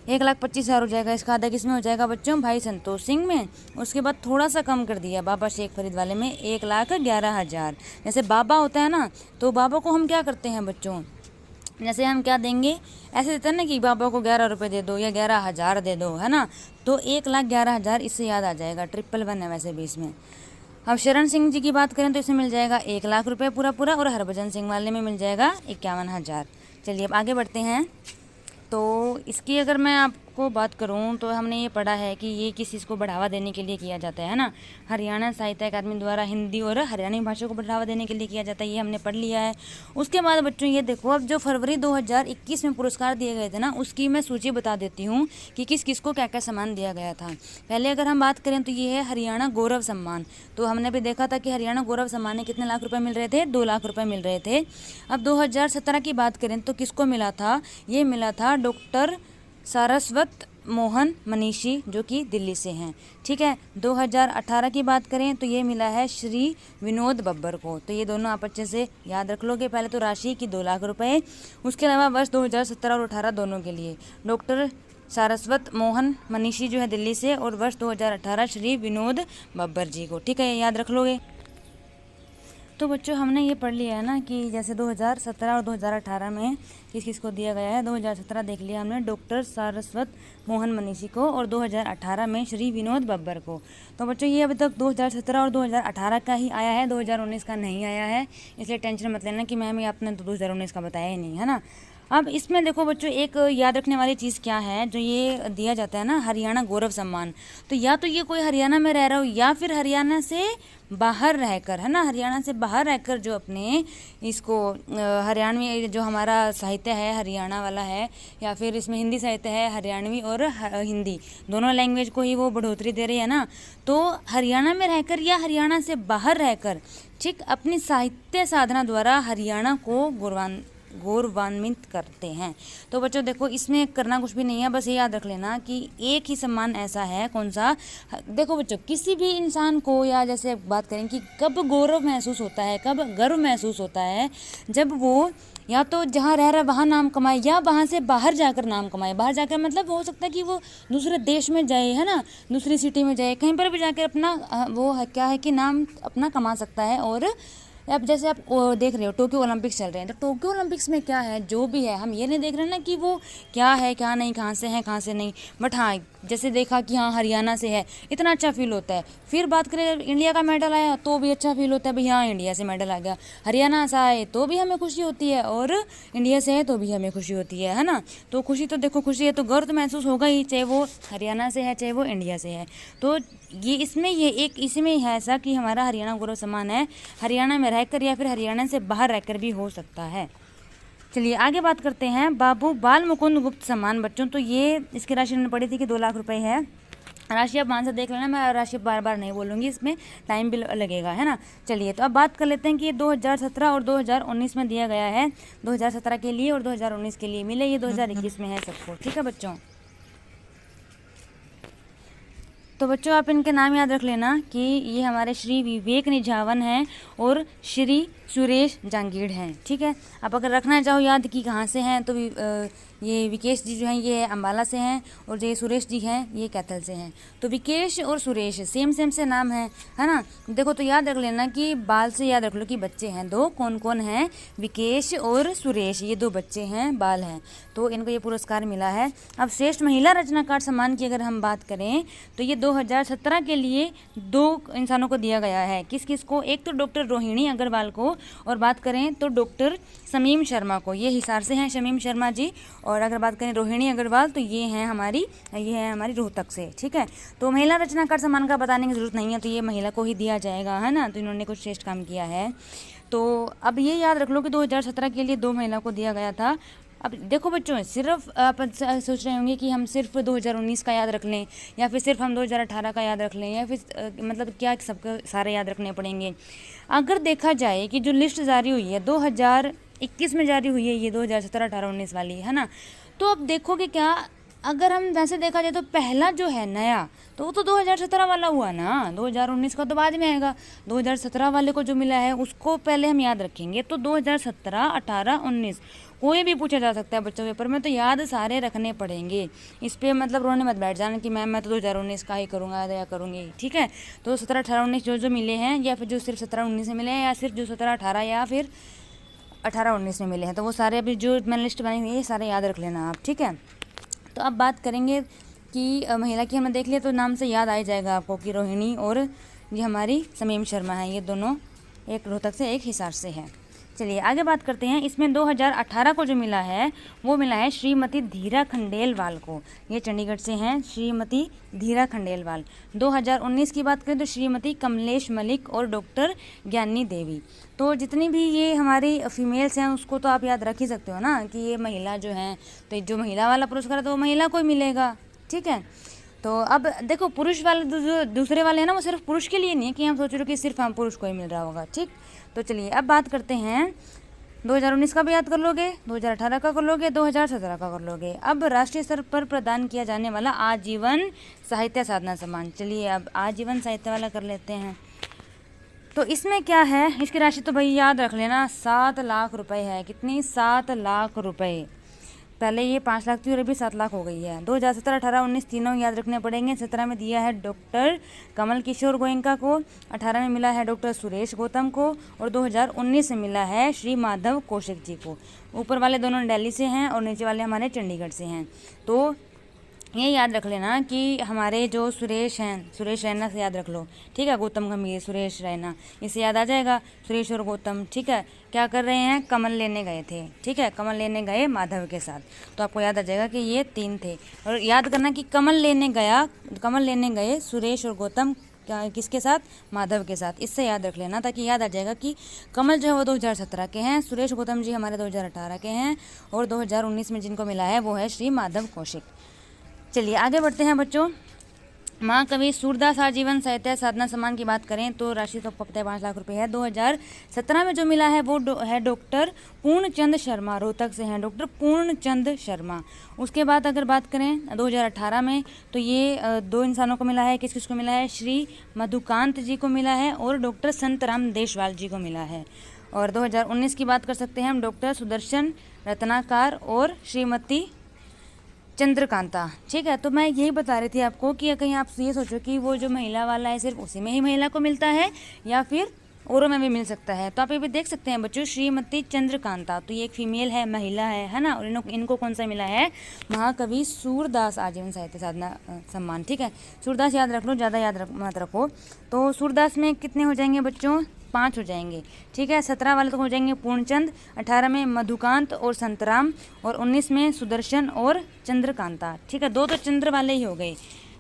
1,25,000 हो जाएगा। इसका आधा किस में हो जाएगा बच्चों, भाई संतोष सिंह में। उसके बाद थोड़ा सा कम कर दिया बाबा शेख फरीद वाले में 1,11,000। जैसे बाबा होता है ना, तो बाबा को हम क्या करते हैं बच्चों, जैसे हम क्या देंगे, ऐसे देते हैं ना कि बाबा को 11 रुपये दे दो या 11,000 दे दो, है ना। तो 1,11,000 इससे याद आ जाएगा, 111 है वैसे भी इसमें। अब शरण सिंह जी की बात करें तो इसमें मिल जाएगा 1 लाख रुपये पूरा पूरा, और हरभजन सिंह वाले में मिल जाएगा 51,000। चलिए अब आगे बढ़ते हैं। तो इसकी अगर मैं आपको बात करूं तो हमने ये पढ़ा है कि ये किस चीज़ को बढ़ावा देने के लिए किया जाता है ना, हरियाणा साहित्य अकादमी द्वारा हिंदी और हरियाणवी भाषा को बढ़ावा देने के लिए किया जाता है, ये हमने पढ़ लिया है। उसके बाद बच्चों ये देखो, अब जो फरवरी 2021 में पुरस्कार दिए गए थे ना, उसकी मैं सूची बता देती हूँ कि किस किस को क्या क्या सम्मान दिया गया था। पहले अगर हम बात करें तो ये है हरियाणा गौरव सम्मान। तो हमने भी देखा था कि हरियाणा गौरव सम्मान में कितने लाख रुपये मिल रहे थे, 2 लाख रुपये मिल रहे थे। अब 2017 की बात करें तो किसको मिला था, ये मिला था डॉक्टर सारस्वत मोहन मनीषी जो कि दिल्ली से हैं, ठीक है। 2018 की बात करें तो ये मिला है श्री विनोद बब्बर को। तो ये दोनों आप अच्छे से याद रख लोगे। पहले तो राशि की 2 लाख रुपए, उसके अलावा वर्ष 2017 और 18 दोनों के लिए डॉक्टर सारस्वत मोहन मनीषी जो है दिल्ली से, और वर्ष 2018 श्री विनोद बब्बर जी को, ठीक है, ये याद रख लोगे। तो बच्चों हमने ये पढ़ लिया है ना कि जैसे 2017 और 2018 में किस किस को दिया गया है। 2017 देख लिया हमने डॉक्टर सारस्वत मोहन मनीषी को, और 2018 में श्री विनोद बब्बर को। तो बच्चों ये अभी तक 2017 और 2018 का ही आया है, 2019 का नहीं आया है, इसलिए टेंशन मत लेना कि मैम ये आपने तो 2019 का बताया ही नहीं, है ना। अब इसमें देखो बच्चों एक याद रखने वाली चीज़ क्या है, जो ये दिया जाता है ना हरियाणा गौरव सम्मान, तो या तो ये कोई हरियाणा में रह रहा हो या फिर हरियाणा से बाहर रहकर, है ना, हरियाणा से बाहर रहकर जो अपने इसको हरियाणवी जो हमारा साहित्य है हरियाणा वाला है, या फिर इसमें हिंदी साहित्य है हरियाणवी और हिंदी दोनों लैंग्वेज को ही वो बढ़ोतरी दे रही है ना। तो हरियाणा में रहकर या हरियाणा से बाहर रहकर, ठीक, अपनी साहित्य साधना द्वारा हरियाणा को गौरवान्वित करते हैं। तो बच्चों देखो इसमें करना कुछ भी नहीं है, बस ये याद रख लेना कि एक ही सम्मान ऐसा है, कौन सा। देखो बच्चों किसी भी इंसान को, या जैसे बात करें कि कब गौरव महसूस होता है, कब गर्व महसूस होता है, जब वो या तो जहाँ रह रहा है वहाँ नाम कमाए, या वहाँ से बाहर जाकर नाम कमाए। बाहर जाकर मतलब हो सकता है कि वो दूसरे देश में जाए, है ना, दूसरी सिटी में जाए, कहीं पर भी जाकर अपना वो है क्या है कि नाम अपना कमा सकता है। और अब जैसे आप देख रहे हो टोक्यो ओलंपिक्स चल रहे हैं, तो टोक्यो ओलंपिक्स में क्या है, जो भी है हम ये नहीं देख रहे ना कि वो क्या है क्या नहीं, कहाँ से है कहाँ से नहीं, बट हाँ जैसे देखा कि हाँ हरियाणा से है, इतना अच्छा फील होता है। फिर बात करें इंडिया का मेडल आया तो भी अच्छा फील होता है, भाई हाँ इंडिया से मेडल आ गया। हरियाणा से आए तो भी हमें खुशी होती है, और इंडिया से है तो भी हमें खुशी होती है ना। तो खुशी तो देखो खुशी है तो गर्व तो महसूस होगा ही, चाहे वो हरियाणा से है चाहे वो इंडिया से है। तो ये इसमें है ऐसा कि हमारा हरियाणा गौरव सम्मान है, हरियाणा में रहकर या फिर हरियाणा से बाहर रहकर भी हो सकता है। चलिए आगे बात करते हैं बाबू बाल मुकुंद गुप्त सम्मान। बच्चों तो ये इसकी राशि मैंने पढ़ी थी कि 2 लाख रुपए है। राशि आप मान से देख लेना, मैं राशि बार बार नहीं बोलूँगी, इसमें टाइम भी लगेगा, है ना। चलिए तो अब बात कर लेते हैं कि ये 2017 और 2019 में दिया गया है, 2017 के लिए और 2019 के लिए मिले, ये 2021 में है सबको, ठीक है बच्चों। तो बच्चों आप इनके नाम याद रख लेना कि ये हमारे श्री विवेक निझावन हैं और श्री सुरेश जांगीड़ हैं, ठीक है। आप अगर रखना चाहो याद कि कहाँ से हैं तो ये विकेश जी जो हैं ये अम्बाला से हैं और जो ये सुरेश जी हैं ये कैथल से हैं। तो विकेश और सुरेश सेम से नाम है ना। देखो तो याद रख लेना कि बाल से याद रख लो कि बच्चे हैं दो, कौन कौन हैं, विकेश और सुरेश, ये दो बच्चे हैं, बाल हैं, तो इनको ये पुरस्कार मिला है। अब श्रेष्ठ महिला रचनाकार सम्मान की अगर हम बात करें तो ये 2017 के लिए 2 इंसानों को दिया गया है। किस किस को? एक तो डॉक्टर रोहिणी अग्रवाल को, और बात करें तो डॉक्टर शमीम शर्मा को। ये हिसार से हैं शमीम शर्मा जी, और अगर बात करें रोहिणी अग्रवाल तो ये हैं हमारी रोहतक से। ठीक है, तो महिला रचनाकार सम्मान का बताने की जरूरत नहीं है, तो ये महिला को ही दिया जाएगा, है ना। तो इन्होंने कुछ श्रेष्ठ काम किया है। तो अब ये याद रख लो कि 2017 के लिए 2 महिला को दिया गया था। अब देखो बच्चों, सिर्फ आप सोच रहे होंगे कि हम सिर्फ 2019 का याद रख लें या फिर सिर्फ हम 2018 का याद रख लें, या फिर मतलब क्या सबको सारे याद रखने पड़ेंगे। अगर देखा जाए कि जो लिस्ट जारी हुई है 2021 में जारी हुई है, ये 2017, 18, 19 वाली, है ना। तो अब देखो कि क्या अगर हम वैसे देखा जाए तो पहला जो है नया तो वो तो 2017 वाला हुआ ना, 2019 का तो बाद में आएगा। 2017 वाले को जो मिला है उसको पहले हम याद रखेंगे। तो 2017, 18, 19 कोई भी पूछा जा सकता है बच्चों पेपर में, तो याद सारे रखने पड़ेंगे। इस पर मतलब रोने मत बैठ जाना कि मैं तो 2019 का ही करूँगा या करूँगी। ठीक है, तो 17, 18, 19 जो मिले हैं, या फिर जो सिर्फ 17, 19 में मिले हैं, या सिर्फ जो 17, 18 या फिर 18, 19 में मिले हैं, तो वो सारे अभी जो मैंने लिस्ट बनी हुई है सारे याद रख लेना आप। ठीक है, तो अब बात करेंगे कि महिला की हमने देख लिया, तो नाम से याद आ जाएगा आपको कि रोहिणी और ये हमारी शमीम शर्मा है, ये दोनों एक रोहतक से एक हिसार से है। चलिए आगे बात करते हैं। इसमें 2018 को जो मिला है वो मिला है श्रीमती धीरा खंडेलवाल को, ये चंडीगढ़ से हैं श्रीमती धीरा खंडेलवाल। 2019 की बात करें तो श्रीमती कमलेश मलिक और डॉक्टर ज्ञानी देवी। तो जितनी भी ये हमारी फीमेल्स हैं उसको तो आप याद रख ही सकते हो ना कि ये महिला जो हैं, तो जो महिला वाला पुरस्कार है तो वो महिला को ही मिलेगा। ठीक है, तो अब देखो पुरुष वाले जो दूसरे वाले हैं ना वो सिर्फ पुरुष के लिए नहीं है कि हम सोच रहे हो कि सिर्फ हम पुरुष को ही मिल रहा होगा। ठीक, तो चलिए अब बात करते हैं। 2019 का भी याद कर लोगे, 2018 का कर लोगे, 2017 का कर लोगे। अब राष्ट्रीय स्तर पर प्रदान किया जाने वाला आजीवन साहित्य साधना सम्मान, चलिए अब आजीवन साहित्य वाला कर लेते हैं। तो इसमें क्या है, इसकी राशि तो भाई याद रख लेना 7 लाख रुपए है। कितनी? 7 लाख रुपए। पहले ये 5 लाख थी और अभी 7 लाख हो गई है। 2017, 18, 19 तीनों याद रखने पड़ेंगे। 17 में दिया है डॉक्टर कमल किशोर गोयनका को, 18 में मिला है डॉक्टर सुरेश गौतम को, और 2019 में मिला है श्री माधव कौशिक जी को। ऊपर वाले दोनों दिल्ली से हैं और नीचे वाले हमारे चंडीगढ़ से हैं। तो ये याद रख लेना कि हमारे जो सुरेश हैं, सुरेश रैना से याद रख लो। ठीक है, गौतम गंभीर, सुरेश रैना, इससे याद आ जाएगा। सुरेश और गौतम, ठीक है, क्या कर रहे हैं? कमल लेने गए थे। ठीक है, कमल लेने गए माधव के साथ, तो आपको याद आ जाएगा कि ये 3 थे। और याद करना कि कमल लेने गए सुरेश और गौतम किसके साथ? माधव के साथ। इससे याद रख लेना ताकि याद आ जाएगा कि कमल जो है वो 2017 के हैं, सुरेश गौतम जी हमारे 2018 के हैं, और 2019 में जिनको मिला है वो है श्री माधव कौशिक। चलिए आगे बढ़ते हैं बच्चों। महाकवि सूरदास आजीवन साहित्य साधना सम्मान की बात करें तो राशि तो पता है 5 लाख रुपए है। 2017 में जो मिला है वो है डॉक्टर पूर्णचंद शर्मा, रोहतक से हैं डॉक्टर पूर्णचंद शर्मा। उसके बाद अगर बात करें 2018 में तो ये 2 इंसानों को मिला है। किस किस को मिला है? श्री मधुकांत जी को मिला है और डॉक्टर संतराम देशवाल जी को मिला है। और 2019 की बात कर सकते हैं हम, डॉक्टर सुदर्शन रत्नाकर और श्रीमती चंद्रकांता। ठीक है, तो मैं यही बता रही थी आपको कि कहीं आप ये सोचो कि वो जो महिला वाला है सिर्फ उसी में ही महिला को मिलता है या फिर औरों में भी मिल सकता है। तो आप ये भी देख सकते हैं बच्चों, श्रीमती चंद्रकांता, तो ये एक फीमेल है, महिला है ना। और इनको कौन सा मिला है? महाकवि सूरदास आजीवन साहित्य साधना सम्मान। ठीक है, सूरदास याद रख लो, ज़्यादा याद मत रखो। तो सूरदास में कितने हो जाएंगे बच्चों? 5 हो जाएंगे। ठीक है, 17 वाले तो हो जाएंगे पूर्णचंद, 18 में मधुकांत और संतराम, और 19 में सुदर्शन और चंद्रकांता। ठीक है, 2 तो चंद्र वाले ही हो गए,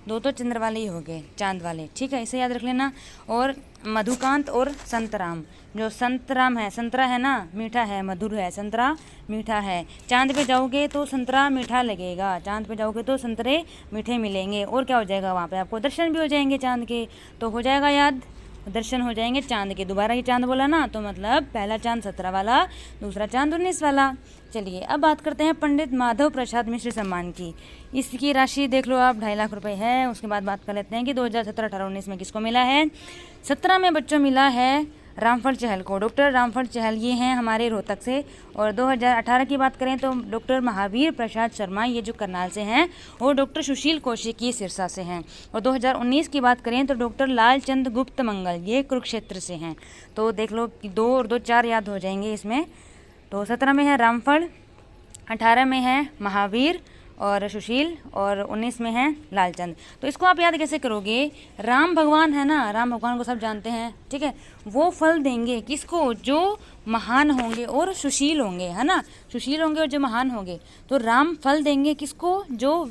2 तो चंद्र वाले ही हो गए, चांद वाले। ठीक है, इसे याद रख लेना। और मधुकांत और संतराम, जो संतराम है, संतरा है ना, मीठा है, मधुर है, संतरा मीठा है। चांद पे जाओगे तो संतरा मीठा लगेगा, चांद पे जाओगे तो संतरे मीठे मिलेंगे। और क्या हो जाएगा वहाँ पे? आपको दर्शन भी हो जाएंगे चांद के, तो हो जाएगा याद, दर्शन हो जाएंगे चांद के। दोबारा ही चांद बोला ना, तो मतलब पहला चांद 17 वाला, दूसरा चांद 19 वाला। चलिए अब बात करते हैं पंडित माधव प्रसाद मिश्र सम्मान की। इसकी राशि देख लो आप, 2.5 लाख रुपए है। उसके बाद बात कर लेते हैं कि 2017, 18, 19 में किसको मिला है। 17 में बच्चों मिला है रामफल चहल को। डॉक्टर रामफल चहल ये हैं हमारे रोहतक से। और 2018 की बात करें तो डॉक्टर महावीर प्रसाद शर्मा ये जो करनाल से हैं, और डॉक्टर सुशील कौशिक ये सिरसा से हैं। और 2019 की बात करें तो डॉक्टर लालचंद गुप्त मंगल ये कुरुक्षेत्र से हैं। तो देख लो कि 2 और 2 4 याद हो जाएंगे इसमें। तो 17 में है रामफल, 18 में है महावीर और सुशील, और 19 में है लालचंद। तो इसको आप याद कैसे करोगे? राम भगवान है ना, राम भगवान को सब जानते हैं, ठीक है। वो फल देंगे किसको? जो महान होंगे और सुशील होंगे, है ना, सुशील होंगे और जो महान होंगे। तो राम फल देंगे किसको? जो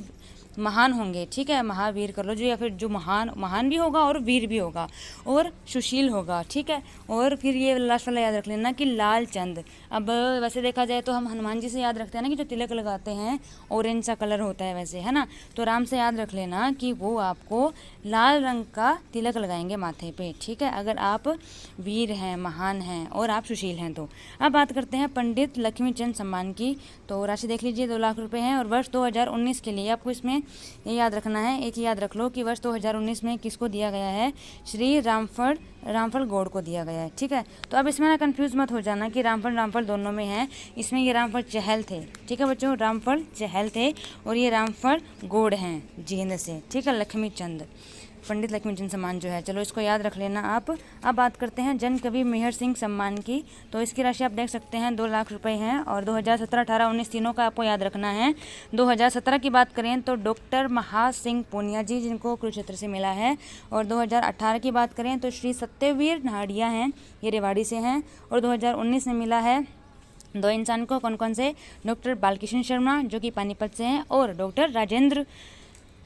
महान होंगे, ठीक है, महावीर कर लो जो, या फिर जो महान भी होगा और वीर भी होगा और सुशील होगा, ठीक है। और फिर ये लास्ट वाला याद रख लेना कि लालचंद। अब वैसे देखा जाए तो हम हनुमान जी से याद रखते हैं ना कि जो तिलक लगाते हैं ऑरेंज सा कलर होता है वैसे, है ना। तो राम से याद रख लेना कि वो आपको लाल रंग का तिलक लगाएंगे माथे पे, ठीक है, अगर आप वीर हैं, महान हैं और आप सुशील हैं तो। अब बात करते हैं पंडित लक्ष्मीचंद सम्मान की। तो राशि देख लीजिए, 2 लाख रुपए हैं। और वर्ष 2019 के लिए आपको इसमें ये याद रखना है, एक याद रख लो कि वर्ष 2019 में किसको दिया गया है? श्री रामफल गौड़ को दिया गया है, ठीक है। तो अब इसमें ना कंफ्यूज मत हो जाना कि रामफल दोनों में है। इसमें ये रामफल चहल थे, ठीक है बच्चों, रामफल चहल थे, और ये रामफल गौड़ हैं जींद से, ठीक है, लक्ष्मीचंद, पंडित लक्ष्मीचंद सम्मान जो है, चलो इसको याद रख लेना आप। अब बात करते हैं जन कवि मेहर सिंह सम्मान की। तो इसकी राशि आप देख सकते हैं 2 लाख रुपए हैं। और 2017, 18, 19 तीनों का आपको याद रखना है। 2017 की बात करें तो डॉक्टर महासिंह पूनिया जी जिनको कुरुक्षेत्र से मिला है। और 2018 की बात करें तो श्री सत्यवीर नाहडिया हैं, ये रेवाड़ी से हैं। और 2019 में मिला है 2 इंसान को, कौन कौन से? डॉक्टर बालकृष्ण शर्मा जो कि पानीपत से हैं, और डॉक्टर राजेंद्र,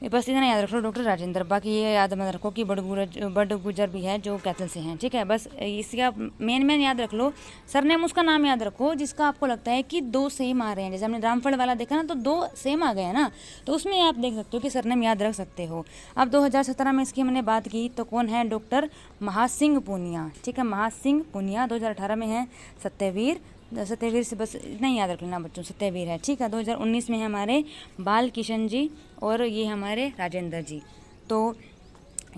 बस इतना याद रख लो, डॉक्टर राजेंद्र। बाकी ये याद मत रखो कि बड़गुजर भी है जो कैथल से हैं, ठीक है। बस इसका मेन याद रख लो, सरनेम उसका नाम याद रखो जिसका आपको लगता है कि 2 सेम आ रहे हैं। जैसे हमने रामफल वाला देखा ना, तो 2 सेम आ गए हैं ना, तो उसमें आप देख सकते हो कि सरनेम याद रख सकते हो। अब 2017 में इसकी हमने बात की तो कौन है? डॉक्टर महासिंह पूनिया, ठीक है, महासिंह पूनिया। 2018 में है सत्यवीर से बस इतना ही याद रख लेना बच्चों, सत्यवीर है, ठीक है। 2019 में है हमारे बाल किशन जी, और ये हमारे राजेंद्र जी, तो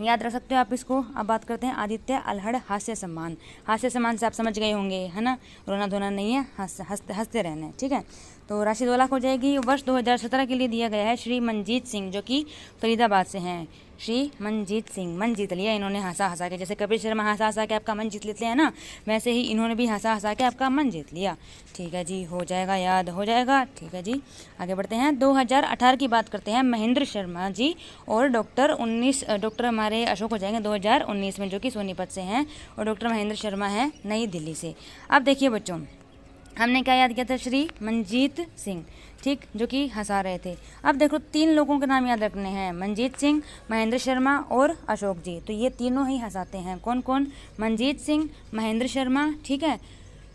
याद रख सकते हो आप इसको। अब बात करते हैं आदित्य अल्हड़ हास्य सम्मान। हास्य सम्मान से आप समझ गए होंगे, है ना, रोना धोना नहीं है, हंसते रहना है, ठीक है। तो राशि 2 लाख हो जाएगी। वर्ष 2017 के लिए दिया गया है श्री मनजीत सिंह जो कि फरीदाबाद से हैं। श्री मनजीत सिंह, मन जीत लिया इन्होंने हंसा के। जैसे कपिल शर्मा हंसा के आपका मन जीत लेते हैं ना, वैसे ही इन्होंने भी हंसा के आपका मन जीत लिया, ठीक है जी, हो जाएगा, याद हो जाएगा, ठीक है जी। आगे बढ़ते हैं, 2018 की बात करते हैं, महेंद्र शर्मा जी और डॉक्टर हमारे अशोक हो जाएंगे 2019 में, जो कि सोनीपत से हैं, और डॉक्टर महेंद्र शर्मा हैं नई दिल्ली से। अब देखिए बच्चों, हमने क्या याद किया था? श्री मनजीत सिंह, ठीक, जो कि हंसा रहे थे। अब देखो 3 लोगों के नाम याद रखने हैं, मनजीत सिंह, महेंद्र शर्मा और अशोक जी। तो ये तीनों ही हंसाते हैं, कौन कौन? मनजीत सिंह, महेंद्र शर्मा, ठीक है।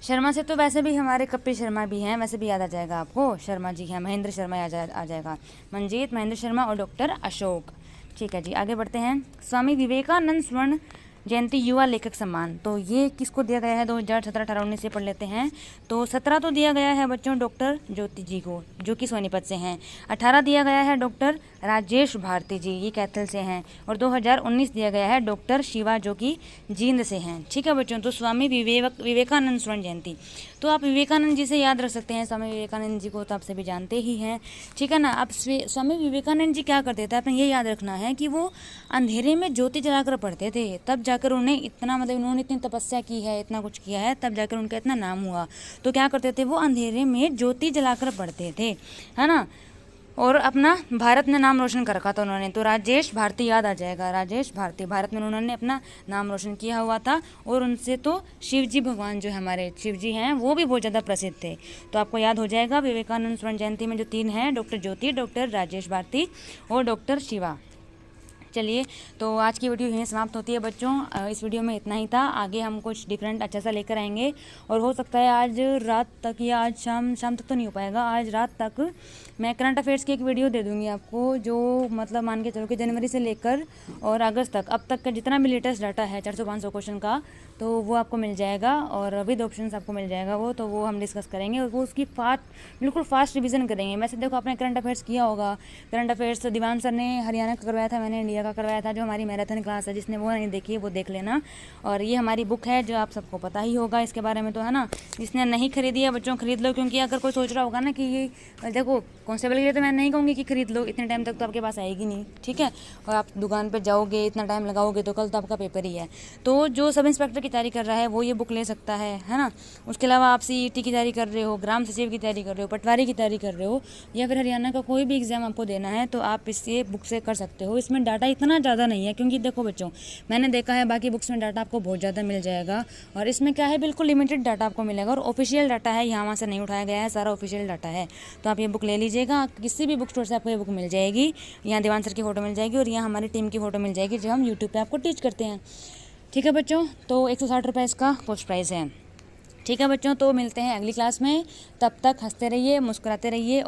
शर्मा से तो वैसे भी हमारे कपिल शर्मा भी हैं, वैसे भी याद आ जाएगा आपको, शर्मा जी हैं, महेंद्र शर्मा आ जाएगा, मनजीत, महेंद्र शर्मा और डॉक्टर अशोक, ठीक है जी। आगे बढ़ते हैं, स्वामी विवेकानंद स्वर्ण जयंती युवा लेखक सम्मान। तो ये किसको दिया गया है? 2017, 18, 19 से पढ़ लेते हैं। तो 17 तो दिया गया है बच्चों डॉक्टर ज्योति जी को जो कि सोनीपत से हैं। 18 दिया गया है डॉक्टर राजेश भारती जी, ये कैथल से हैं। और 2019 दिया गया है डॉक्टर शिवा जो कि जींद से हैं, ठीक है बच्चों। तो स्वामी विवेकानंद स्वर्ण जयंती, तो आप विवेकानंद जी से याद रख सकते हैं। स्वामी विवेकानंद जी को तो आप सभी जानते ही हैं, ठीक है ना। अब स्वामी विवेकानंद जी क्या करते थे, आपने ये याद रखना है कि वो अंधेरे में ज्योति जलाकर पढ़ते थे, तब जाकर उन्हें इतना, मतलब उन्होंने इतनी तपस्या की है, इतना कुछ किया है, तब जाकर उनका इतना नाम हुआ। तो क्या करते थे, वो अंधेरे में ज्योति जलाकर पढ़ते थे, है ना, और अपना भारत में नाम रोशन कर रखा था उन्होंने। तो राजेश भारती याद आ जाएगा, राजेश भारती, भारत में उन्होंने अपना नाम रोशन किया हुआ था। और उनसे तो शिवजी भगवान जो हमारे शिवजी हैं वो भी बहुत ज़्यादा प्रसिद्ध थे। तो आपको याद हो जाएगा विवेकानंद स्वर्ण जयंती में जो 3 हैं, डॉक्टर ज्योति, डॉक्टर राजेश भारती और डॉक्टर शिवा। चलिए, तो आज की वीडियो यहीं समाप्त होती है बच्चों। इस वीडियो में इतना ही था, आगे हम कुछ डिफरेंट अच्छा सा लेकर आएंगे। और हो सकता है आज रात तक या आज शाम तक तो नहीं हो पाएगा, आज रात तक मैं करंट अफेयर्स की एक वीडियो दे दूँगी आपको, जो मतलब मान के चलो कि जनवरी से लेकर और अगस्त तक अब तक का जितना भी लेटेस्ट डाटा है 400-500 क्वेश्चन का, तो वो आपको मिल जाएगा और विद ऑप्शंस आपको मिल जाएगा वो, तो वो हम डिस्कस करेंगे और वो उसकी बिल्कुल फास्ट रिवीजन करेंगे। वैसे देखो आपने करंट अफेयर्स किया होगा, करंट अफेयर्स दीवान सर ने हरियाणा का करवाया था, मैंने इंडिया का करवाया था, जो हमारी मैराथन क्लास है, जिसने वो नहीं देखी वो देख लेना। और ये हमारी बुक है जो आप सबको पता ही होगा इसके बारे में, तो है ना। जिसने नहीं खरीदी है बच्चों खरीद लो, क्योंकि अगर कोई सोच रहा होगा ना कि ये देखो कांस्टेबल के लिए तो मैं नहीं कहूँगी कि खरीद लो, इतने टाइम तक तो आपके पास आएगी नहीं, ठीक है। और आप दुकान पर जाओगे इतना टाइम लगाओगे तो कल तो आपका पेपर ही है। तो जो सब इंस्पेक्टर की तैयारी कर रहा है वो ये बुक ले सकता है ना। उसके अलावा आप CET की तैयारी कर रहे हो, ग्राम सचिव की तैयारी कर रहे हो, पटवारी की तैयारी कर रहे हो, या फिर हरियाणा का कोई भी एग्जाम आपको देना है तो आप इससे बुक से कर सकते हो। इसमें डाटा इतना ज़्यादा नहीं है, क्योंकि देखो बच्चों मैंने देखा है बाकी बुक्स में डाटा आपको बहुत ज़्यादा मिल जाएगा, और इसमें क्या है बिल्कुल लिमिटेड डाटा आपको मिलेगा, और ऑफिशियल डाटा है, यहाँ वहाँ से नहीं उठाया गया है, सारा ऑफिशियल डाटा है। तो आप ये बुक ले लीजिएगा, किसी भी बुक स्टोर से आपको ये बुक मिल जाएगी। यहाँ देवान सर की फ़ोटो मिल जाएगी और यहाँ हमारी टीम की फ़ोटो मिल जाएगी जो हम यूट्यूब पर आपको टीच करते हैं, ठीक है बच्चों। तो 160 रुपये इसका कॉस्ट प्राइस है, ठीक है बच्चों। तो मिलते हैं अगली क्लास में, तब तक हंसते रहिए, मुस्कुराते रहिए।